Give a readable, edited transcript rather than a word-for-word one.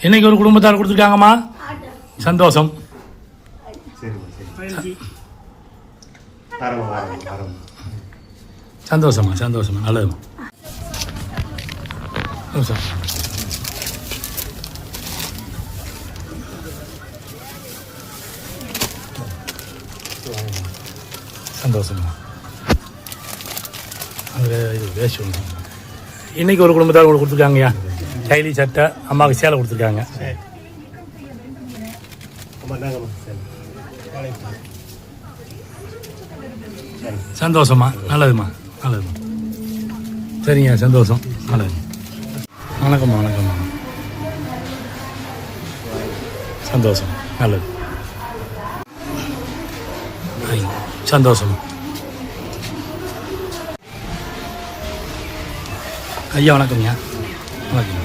இன்னைக்கு ஒரு குடும்பத்தார் கொடுத்துருக்காங்கம்மா. சந்தோஷம். சந்தோஷமா சந்தோஷமா நல்லதுமா. சந்தோஷமா. அதில் இது வேஸ்ட் ஒன்று. இன்றைக்கி ஒரு குடும்பத்தார் உங்களுக்கு கொடுத்துருக்காங்கய்யா. கைலி சட்டை, அம்மாவுக்கு சேலை கொடுத்துருக்காங்க. சந்தோஷமா நல்லதுமா நல்லதுமா. சரிங்க சந்தோஷம் நல்லது. வணக்கம்மா வணக்கம்மா. சந்தோஷம் நல்லது. சந்தோஷம். ஐயா வணக்கம்யா. வணக்கம்.